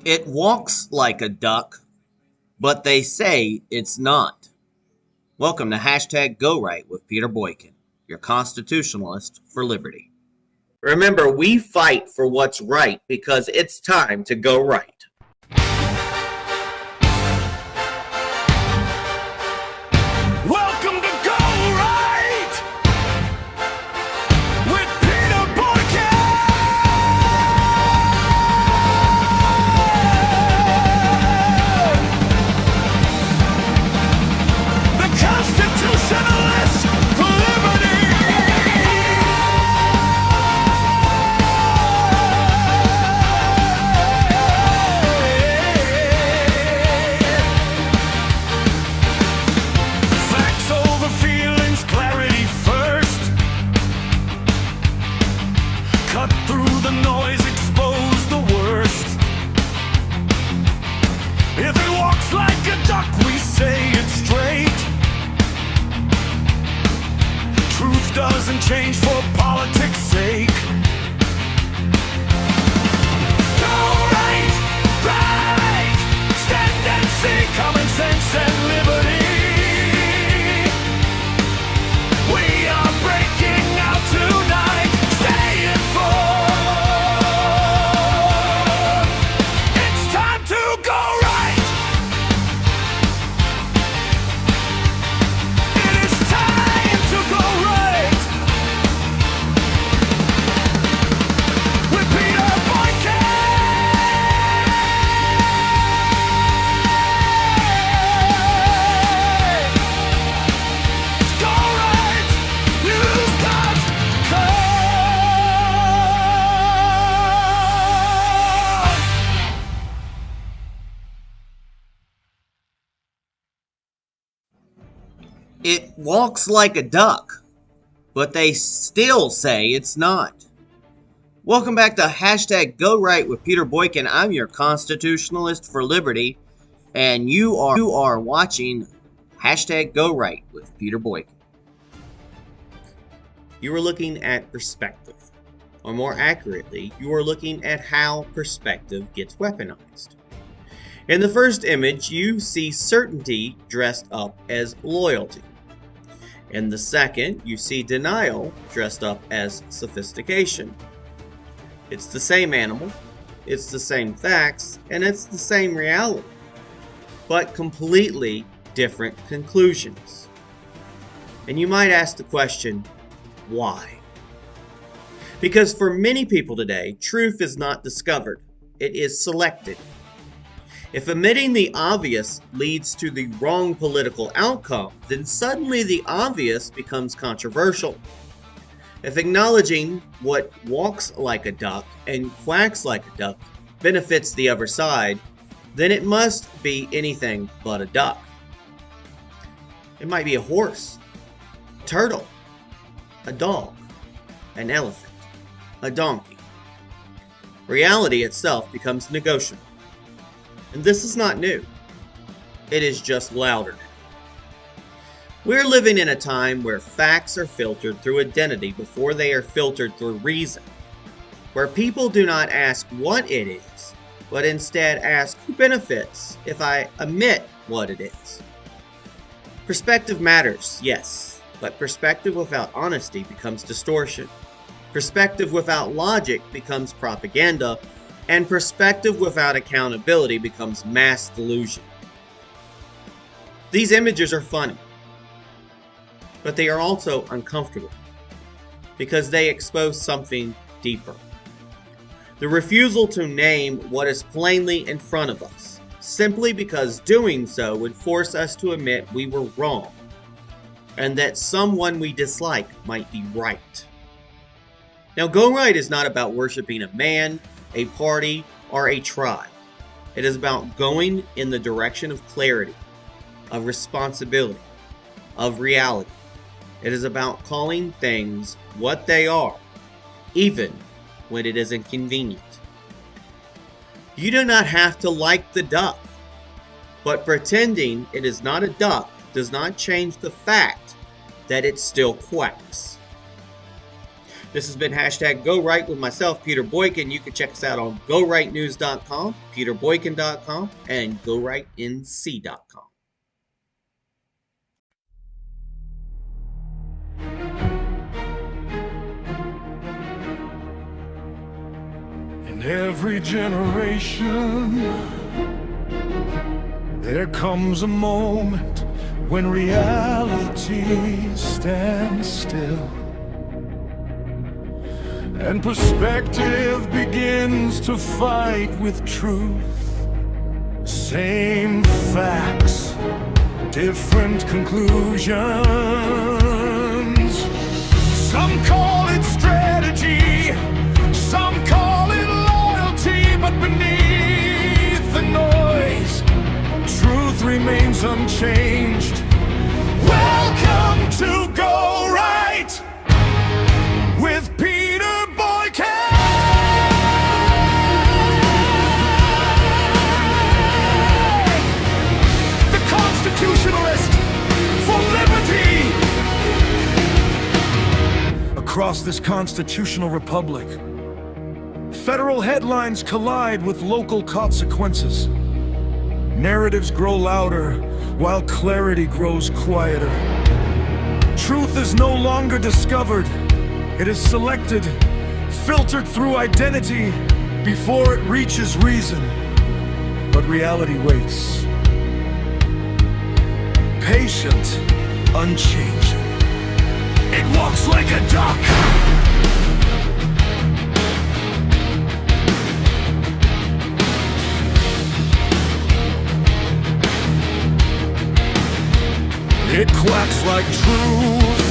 It walks like a duck, but they say it's not. Welcome to hashtag Go Right with Peter Boykin, your constitutionalist for liberty. Remember, we fight for what's right because it's time to go right. Welcome to Go Right with Peter Boykin. The Constitutionalist for liberty. Facts over feelings, clarity first. Cut through the noise, expose the worst. If it walks like a duck, we say it's straight. Truth doesn't change for politics' sake. Go right, right. Stand and see common sense and liberty. We are breaking out tonight. Stay informed. It's time to go right. It is time to go right. With Peter Boykin. Go right. You've got come. It walks like a duck, but they still say it's not. Welcome back to hashtag Go Right with Peter Boykin. I'm your constitutionalist for liberty, and you are watching hashtag Go Right with Peter Boykin. You are looking at perspective, or more accurately, you are looking at how perspective gets weaponized. In the first image, you see certainty dressed up as loyalty. In the second, you see denial dressed up as sophistication. It's the same animal, it's the same facts, and it's the same reality, but completely different conclusions. And you might ask the question, why? Because for many people today, truth is not discovered, it is selected. If admitting the obvious leads to the wrong political outcome, then suddenly the obvious becomes controversial. If acknowledging what walks like a duck and quacks like a duck benefits the other side, then it must be anything but a duck. It might be a horse, a turtle, a dog, an elephant, a donkey. Reality itself becomes negotiable. And this is not new. It is just louder now. We're living in a time where facts are filtered through identity before they are filtered through reason. Where people do not ask what it is, but instead ask who benefits if I admit what it is. Perspective matters, yes, but perspective without honesty becomes distortion. Perspective without logic becomes propaganda. And perspective without accountability becomes mass delusion. These images are funny, but they are also uncomfortable because they expose something deeper. The refusal to name what is plainly in front of us, simply because doing so would force us to admit we were wrong and that someone we dislike might be right. Now, Go Right is not about worshiping a man, a party, or a tribe. It is about going in the direction of clarity, of responsibility, of reality. It is about calling things what they are, even when it is inconvenient. You do not have to like the duck, but pretending it is not a duck does not change the fact that it still quacks. This has been hashtag Go Right with myself, Peter Boykin. You can check us out on GoRightNews.com, PeterBoykin.com, and GoRightNC.com. In every generation, there comes a moment when reality stands still and perspective begins to fight with truth. Same facts, different conclusions. Some call it strategy, some call it loyalty, but beneath the noise, truth remains unchanged. Welcome to Go Right with Peter Boykin. The Constitutionalist for liberty. Across this constitutional republic, federal headlines collide with local consequences. Narratives grow louder while clarity grows quieter. Truth is no longer discovered. It is selected, filtered through identity before it reaches reason. But reality waits. Patient, unchanging. It walks like a duck. It quacks like truth.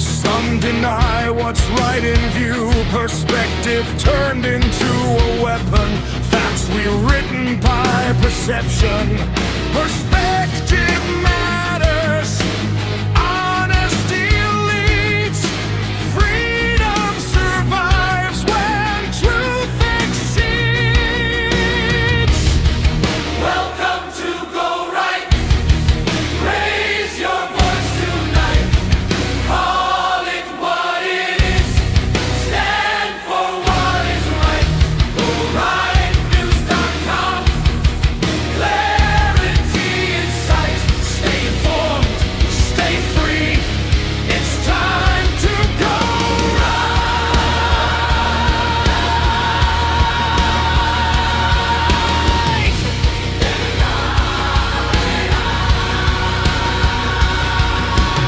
Some deny what's right in view. Perspective turned into a weapon. Facts rewritten by perception. Perspective matters. Honesty leads. Freedom survives when truth exceeds. Welcome to Go Right. Raise your voice tonight. Call it what it is. Stand for what is right. GoRightNews.com. Clarity in sight. Stay informed. Stay free. It's time to go right.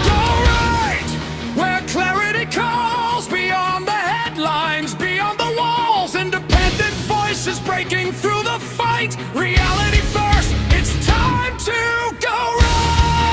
Go right, where clarity calls beyond the headlines, beyond the walls. Independent voices breaking through the fight. Reality first, it's time to go right.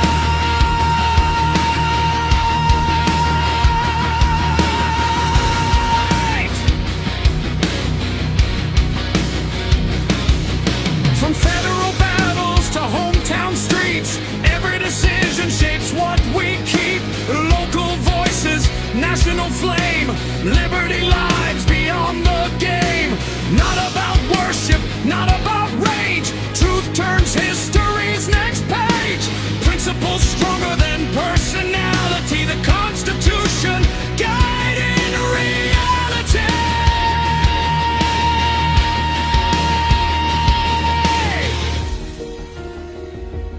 From federal battles to hometown streets, every decision shapes what we keep. Local voices, national flame, liberty lives beyond the game. Not about worship, not about rage. Truth turns history's next page. Principles stronger than personality. The Constitution guiding reality.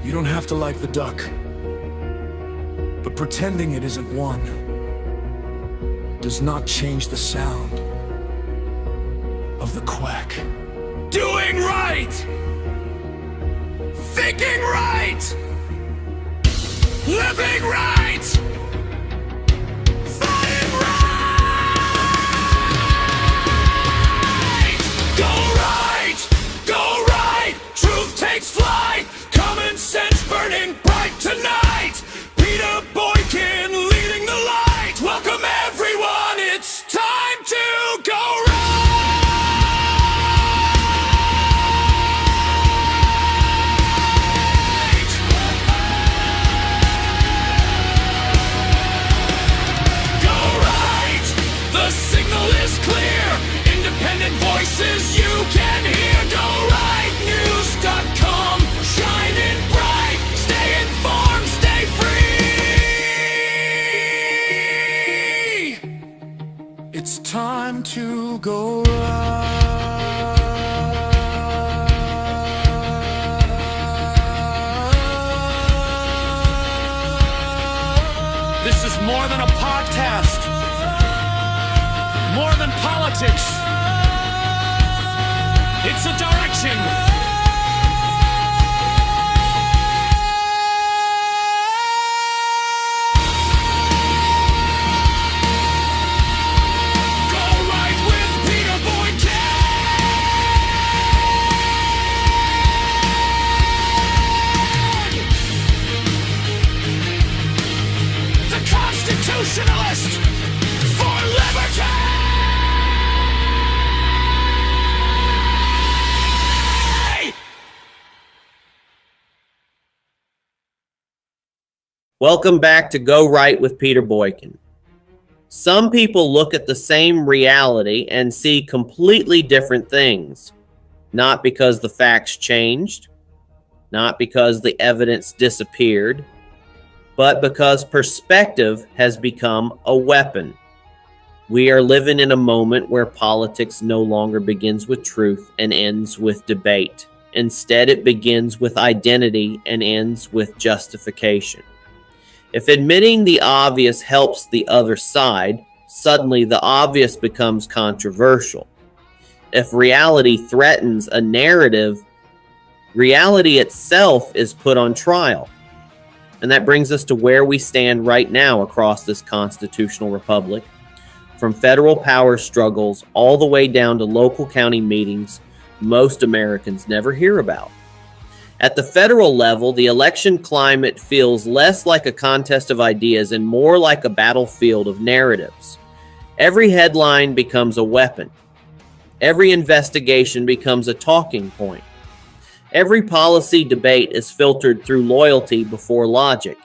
You don't have to like the duck, but pretending it isn't one does not change the sound of the quack. Doing right, thinking right, living right, fighting right. Go right, go right. Truth takes flight. Common sense burning bright tonight. Peter Boykin leading the light. Welcome everyone, it's time to go right. Go right, the signal is clear. Independent voices you can hear. GoRightNews.com, shining bright. Stay informed. Welcome back to Go Right with Peter Boykin. Some people look at the same reality and see completely different things, not because the facts changed, not because the evidence disappeared, but because perspective has become a weapon. We are living in a moment where politics no longer begins with truth and ends with debate. Instead, it begins with identity and ends with justification. If admitting the obvious helps the other side, suddenly the obvious becomes controversial. If reality threatens a narrative, reality itself is put on trial. And that brings us to where we stand right now across this constitutional republic. From federal power struggles all the way down to local county meetings most Americans never hear about. At the federal level, the election climate feels less like a contest of ideas and more like a battlefield of narratives. Every headline becomes a weapon. Every investigation becomes a talking point. Every policy debate is filtered through loyalty before logic.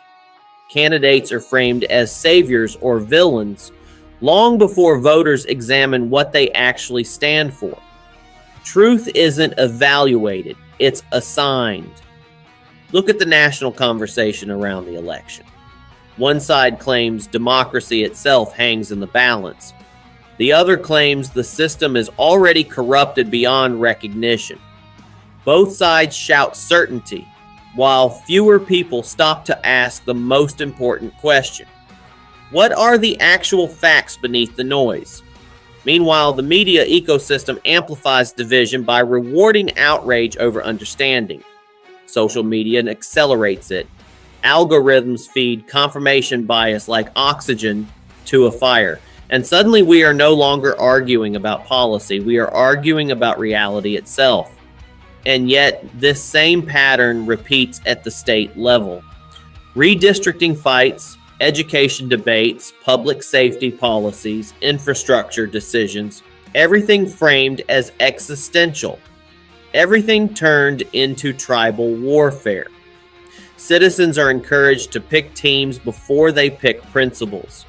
Candidates are framed as saviors or villains long before voters examine what they actually stand for. Truth isn't evaluated, it's assigned. Look at the national conversation around the election. One side claims democracy itself hangs in the balance. The other claims the system is already corrupted beyond recognition. Both sides shout certainty, while fewer people stop to ask the most important question. What are the actual facts beneath the noise? Meanwhile, the media ecosystem amplifies division by rewarding outrage over understanding. Social media accelerates it. Algorithms feed confirmation bias like oxygen to a fire. And suddenly we are no longer arguing about policy. We are arguing about reality itself. And yet, this same pattern repeats at the state level. Redistricting fights, education debates, public safety policies, infrastructure decisions, everything framed as existential. Everything turned into tribal warfare. Citizens are encouraged to pick teams before they pick principles.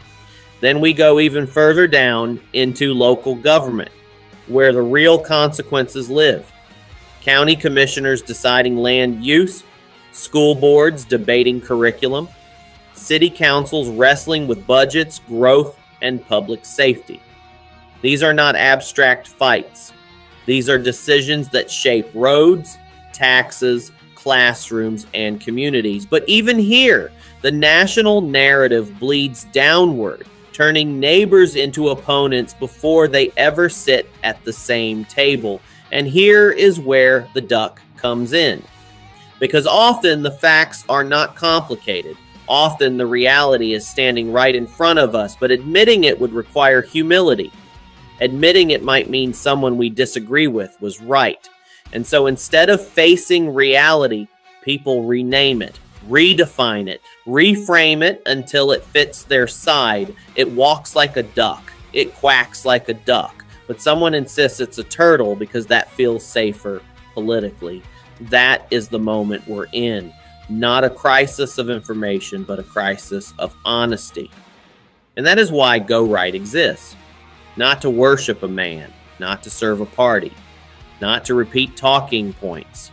Then we go even further down into local government, where the real consequences live. County commissioners deciding land use, school boards debating curriculum, city councils wrestling with budgets, growth, and public safety. These are not abstract fights. These are decisions that shape roads, taxes, classrooms, and communities. But even here, the national narrative bleeds downward, turning neighbors into opponents before they ever sit at the same table. And here is where the duck comes in. Because often the facts are not complicated. Often the reality is standing right in front of us, but admitting it would require humility. Admitting it might mean someone we disagree with was right. And so instead of facing reality, people rename it, redefine it, reframe it until it fits their side. It walks like a duck. It quacks like a duck. But someone insists it's a turtle because that feels safer politically. That is the moment we're in. Not a crisis of information, but a crisis of honesty. And that is why Go Right exists. Not to worship a man, not to serve a party, not to repeat talking points,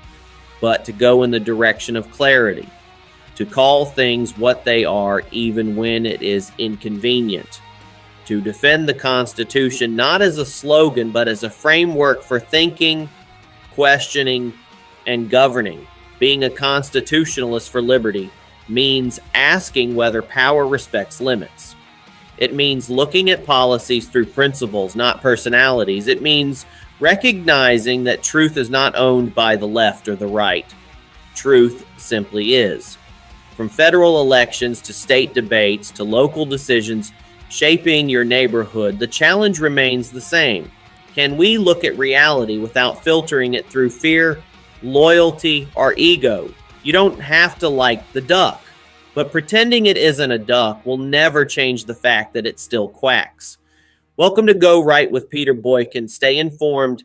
but to go in the direction of clarity, to call things what they are even when it is inconvenient, to defend the Constitution not as a slogan, but as a framework for thinking, questioning, and governing. Being a constitutionalist for liberty means asking whether power respects limits. It means looking at policies through principles, not personalities. It means recognizing that truth is not owned by the left or the right. Truth simply is. From federal elections to state debates to local decisions shaping your neighborhood, the challenge remains the same. Can we look at reality without filtering it through fear, loyalty, or ego? You don't have to like the duck, but pretending it isn't a duck will never change the fact that it still quacks. Welcome to Go Right with Peter Boykin. Stay informed,